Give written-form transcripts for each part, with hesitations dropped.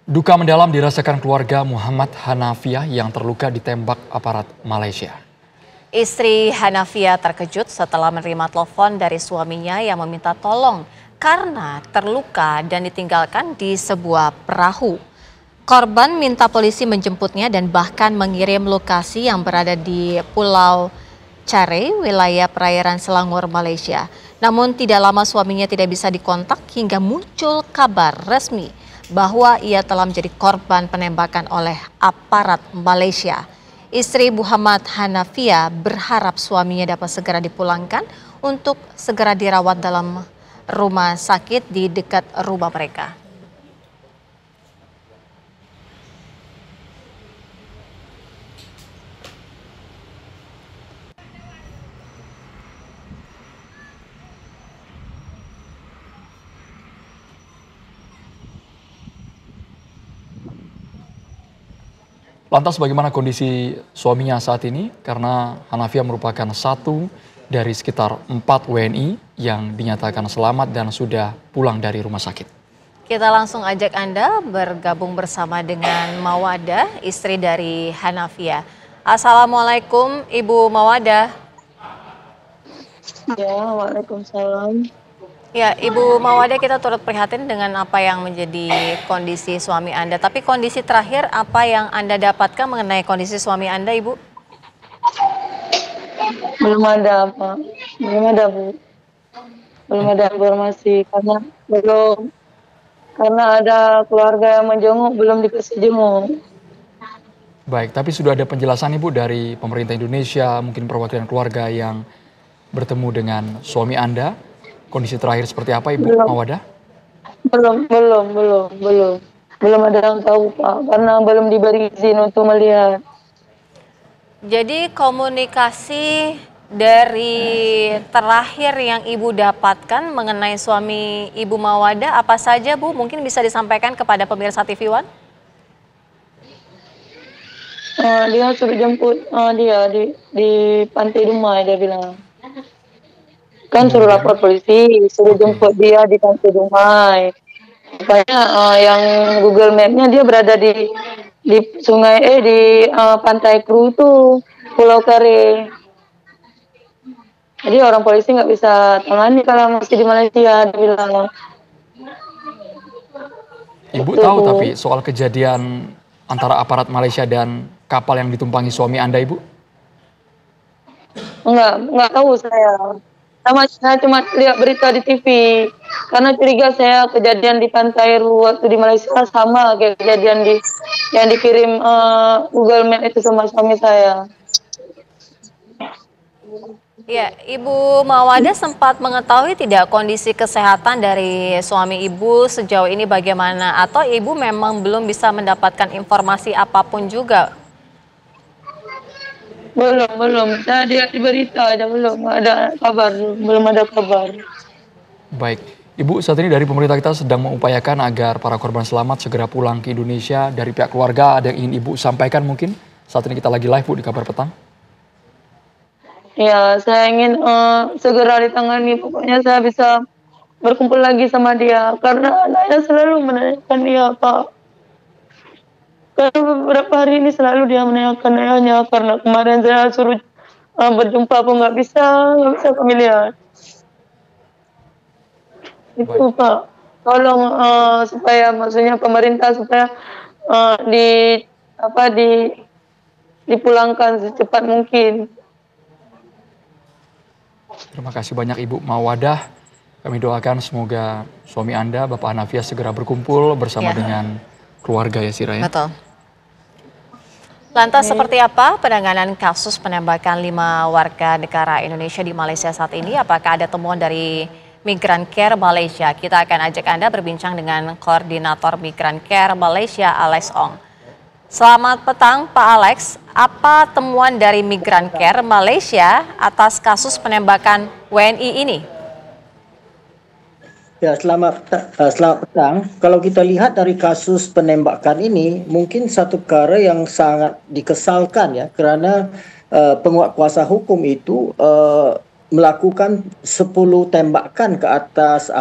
Duka mendalam dirasakan keluarga Muhammad Hanafiah yang terluka ditembak aparat Malaysia. Istri Hanafia terkejut setelah menerima telepon dari suaminya yang meminta tolong karena terluka dan ditinggalkan di sebuah perahu. Korban minta polisi menjemputnya dan bahkan mengirim lokasi yang berada di Pulau Care, wilayah perairan Selangor, Malaysia. Namun tidak lama suaminya tidak bisa dikontak hingga muncul kabar resmi bahwa ia telah menjadi korban penembakan oleh aparat Malaysia. Istri Muhammad Hanafiah berharap suaminya dapat segera dipulangkan untuk segera dirawat dalam rumah sakit di dekat rumah mereka. Lantas bagaimana kondisi suaminya saat ini? Karena Hanafiah merupakan satu dari sekitar 4 WNI yang dinyatakan selamat dan sudah pulang dari rumah sakit. Kita langsung ajak Anda bergabung bersama dengan Mawada, istri dari Hanafiah. Assalamualaikum Ibu Mawada. Ya, waalaikumsalam. Ya, Ibu Mawada, kita turut prihatin dengan apa yang menjadi kondisi suami Anda. Tapi kondisi terakhir apa yang Anda dapatkan mengenai kondisi suami Anda, Ibu? Belum ada apa, belum ada Bu, belum ada informasi karena ada keluarga yang menjenguk belum dikasih jenguk. Baik, tapi sudah ada penjelasan Ibu dari pemerintah Indonesia, mungkin perwakilan keluarga yang bertemu dengan suami Anda. Kondisi terakhir seperti apa Ibu Mawada? Belum ada yang tahu Pak, karena belum diberi izin untuk melihat. Jadi komunikasi dari terakhir yang Ibu dapatkan mengenai suami Ibu Mawada apa saja Bu? Mungkin bisa disampaikan kepada pemirsa TV One? Dia suruh jemput dia di Pantai Dumai, dia bilang. Kan suruh lapor polisi, suruh jemput dia di Pantai Dumai. Rupanya yang Google Map-nya dia berada di sungai di Pantai Kru itu, Pulau Kare. Jadi orang polisi nggak bisa tangani kalau masih di Malaysia, dia bilang. Ibu tahu tapi soal kejadian antara aparat Malaysia dan kapal yang ditumpangi suami Anda, Ibu? Enggak tahu saya. Saya cuma lihat berita di TV. Karena curiga saya kejadian di Pantai Ru waktu di Malaysia sama kayak kejadian yang dikirim Google Map itu sama suami saya. Ya, Ibu Mawada sempat mengetahui tidak kondisi kesehatan dari suami Ibu sejauh ini bagaimana? Atau Ibu memang belum bisa mendapatkan informasi apapun juga? Belum. Saya lihat di berita aja, belum ada kabar. Baik, Ibu, saat ini dari pemerintah kita sedang mengupayakan agar para korban selamat segera pulang ke Indonesia. Dari pihak keluarga ada yang ingin Ibu sampaikan mungkin? Saat ini kita lagi live Bu di Kabar Petang. Ya, saya ingin segera ditangani. Pokoknya saya bisa berkumpul lagi sama dia. Karena anaknya selalu menanyakan dia, Pak. Karena beberapa hari ini selalu dia menanyakan ayahnya. Karena kemarin saya suruh berjumpa pun nggak bisa kami lihat. Itu Pak, tolong supaya maksudnya pemerintah supaya dipulangkan secepat mungkin. Terima kasih banyak Ibu Mawadah. Kami doakan semoga suami Anda, Bapak Hanafiah, segera berkumpul bersama dengan keluarga ya Sira ya. Betul. Lantas seperti apa penanganan kasus penembakan 5 warga negara Indonesia di Malaysia saat ini? Apakah ada temuan dari Migran Care Malaysia? Kita akan ajak Anda berbincang dengan Koordinator Migran Care Malaysia, Alex Ong. Selamat petang Pak Alex, apa temuan dari Migran Care Malaysia atas kasus penembakan WNI ini? Ya, selamat petang. Kalau kita lihat dari kasus penembakan ini, mungkin satu perkara yang sangat dikesalkan ya, karena penguat kuasa hukum itu melakukan 10 tembakan ke atas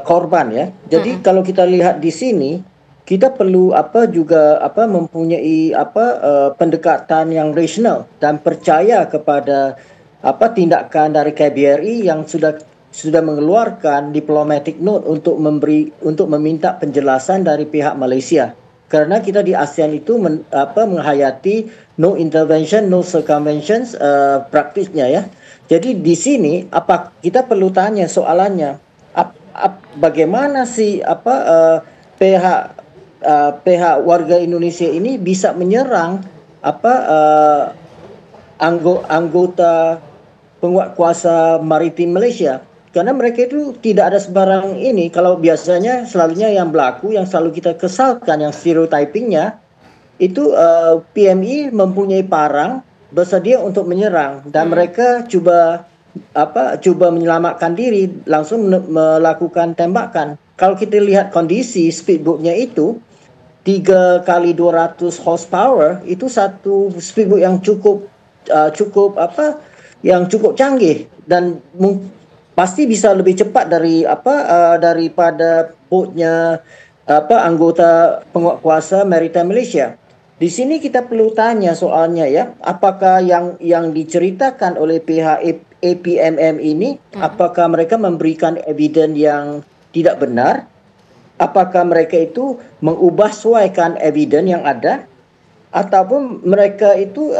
korban ya. Jadi kalau kita lihat di sini, kita perlu mempunyai pendekatan yang rasional dan percaya kepada tindakan dari KBRI yang sudah mengeluarkan diplomatic note untuk meminta penjelasan dari pihak Malaysia. Karena kita di ASEAN itu menghayati no intervention, no circumventions praktisnya ya. Jadi di sini kita perlu tanya soalannya, bagaimana sih pihak warga Indonesia ini bisa menyerang anggota penguatkuasa maritim Malaysia, karena mereka itu tidak ada sebarang ini. Kalau biasanya selalunya yang berlaku, yang selalu kita kesalkan, yang stereotypingnya itu PMI mempunyai parang bersedia untuk menyerang dan mereka cuba menyelamatkan diri, langsung melakukan tembakan. Kalau kita lihat kondisi speedboatnya itu 3 kali 200 horsepower, itu satu speedboat yang cukup canggih dan pasti bisa lebih cepat daripada boatnya anggota penguatkuasa maritime Malaysia. Di sini kita perlu tanya soalnya ya, apakah yang diceritakan oleh pihak APMM ini, apakah mereka memberikan evidence yang tidak benar? Apakah mereka itu mengubah sesuaikan evidence yang ada, ataupun mereka itu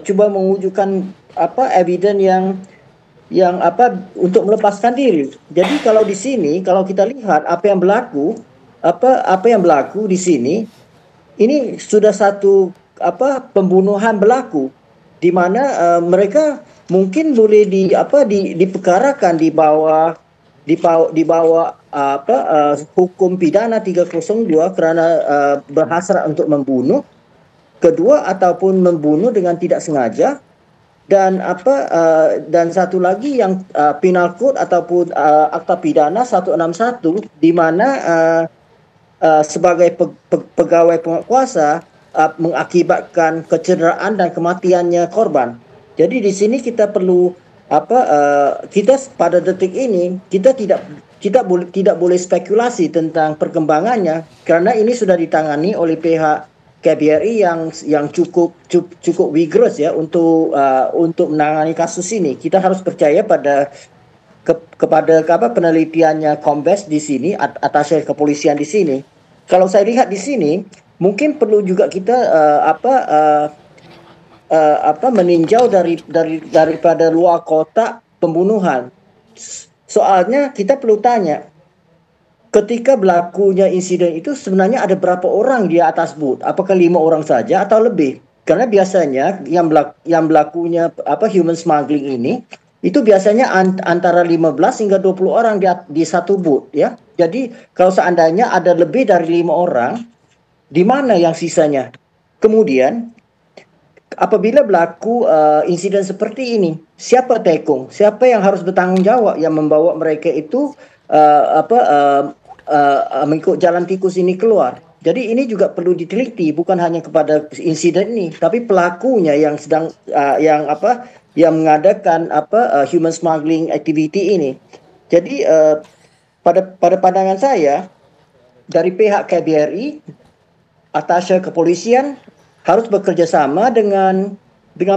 cuba mewujudkan evidence yang untuk melepaskan diri. Jadi kalau di sini, kalau kita lihat apa yang berlaku di sini, ini sudah satu pembunuhan berlaku, di mana mereka mungkin boleh diperkarakan di bawah hukum pidana 302 kerana berhasrat untuk membunuh, kedua ataupun membunuh dengan tidak sengaja, dan dan satu lagi yang penal code ataupun akta pidana 161, di mana sebagai pegawai penguatkuasa mengakibatkan kecederaan dan kematiannya korban. Jadi di sini kita perlu kita pada detik ini kita tidak boleh spekulasi tentang perkembangannya, karena ini sudah ditangani oleh pihak KBRI yang cukup vigorous ya untuk menangani kasus ini. Kita harus percaya kepada penelitiannya Kombes di sini, atasnya kepolisian di sini. Kalau saya lihat di sini, mungkin perlu juga kita meninjau daripada luar kotak pembunuhan. Soalnya kita perlu tanya, ketika berlakunya insiden itu sebenarnya ada berapa orang di atas boot? Apakah 5 orang saja atau lebih? Karena biasanya yang berlakunya human smuggling ini itu biasanya antara 15 hingga 20 orang di satu boot ya. Jadi kalau seandainya ada lebih dari 5 orang, di mana yang sisanya? Kemudian apabila berlaku insiden seperti ini, siapa tekung? Siapa yang harus bertanggung jawab yang membawa mereka itu mengikut jalan tikus ini keluar? Jadi ini juga perlu diteliti, bukan hanya kepada insiden ini, tapi pelakunya yang sedang yang mengadakan human smuggling activity ini. Jadi pada pandangan saya, dari pihak KBRI, atasnya kepolisian harus bekerja sama dengan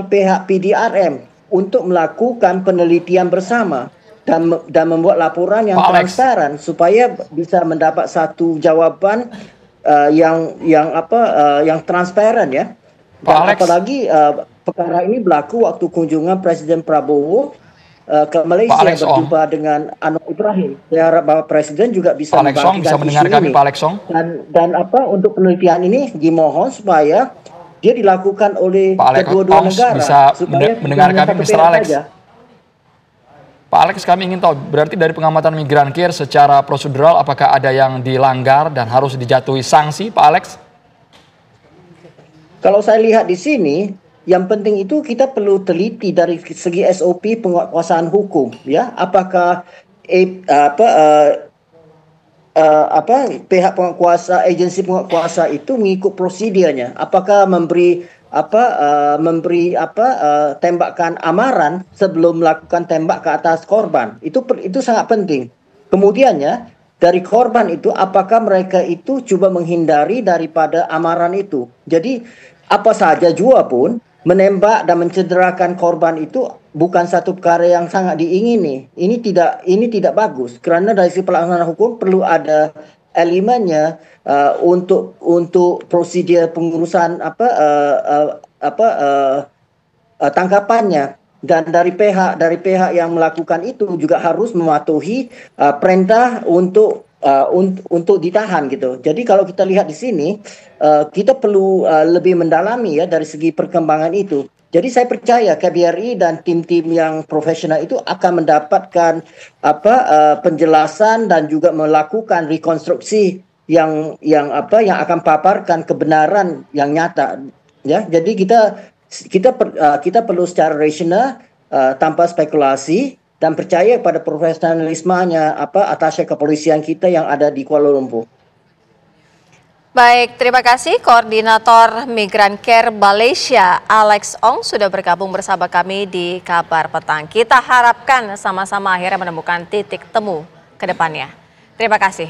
pihak PDRM untuk melakukan penelitian bersama dan membuat laporan yang transparan supaya bisa mendapat satu jawaban yang transparan ya. Dan apalagi perkara ini berlaku waktu kunjungan Presiden Prabowo ke Malaysia berjumpa dengan Anwar Ibrahim. Saya harap Bapak Presiden juga bisa bisa mendengar kami, Pak Alexong. Dan untuk penelitian ini dimohon supaya dia dilakukan oleh kedua-dua negara. Bisa mendengar kami, Mr. Alex. Saja. Pak Alex, kami ingin tahu, berarti dari pengamatan Migran Care secara prosedural apakah ada yang dilanggar dan harus dijatuhi sanksi, Pak Alex? Kalau saya lihat di sini, yang penting itu kita perlu teliti dari segi SOP penguatkuasaan hukum, ya. Apakah pihak penguatkuasa, agensi penguatkuasa itu mengikut prosedurnya? Apakah memberi tembakan amaran sebelum melakukan tembak ke atas korban? Itu sangat penting. Kemudiannya dari korban itu, apakah mereka itu coba menghindari daripada amaran itu. Jadi apa saja jua pun menembak dan mencederakan korban itu bukan satu perkara yang sangat diingini. Ini tidak bagus, kerana dari sisi pelaksanaan hukum perlu ada elemennya untuk prosedur pengurusan tangkapannya, dan dari pihak yang melakukan itu juga harus mematuhi perintah untuk ditahan gitu. Jadi kalau kita lihat di sini kita perlu lebih mendalami ya dari segi perkembangan itu. Jadi saya percaya KBRI dan tim-tim yang profesional itu akan mendapatkan penjelasan dan juga melakukan rekonstruksi yang akan paparkan kebenaran yang nyata ya. Jadi kita perlu secara rasional tanpa spekulasi dan percaya pada profesionalismenya atasnya kepolisian kita yang ada di Kuala Lumpur. Baik, terima kasih Koordinator Migran Care Malaysia Alex Ong sudah bergabung bersama kami di Kabar Petang. Kita harapkan sama-sama akhirnya menemukan titik temu ke depannya. Terima kasih.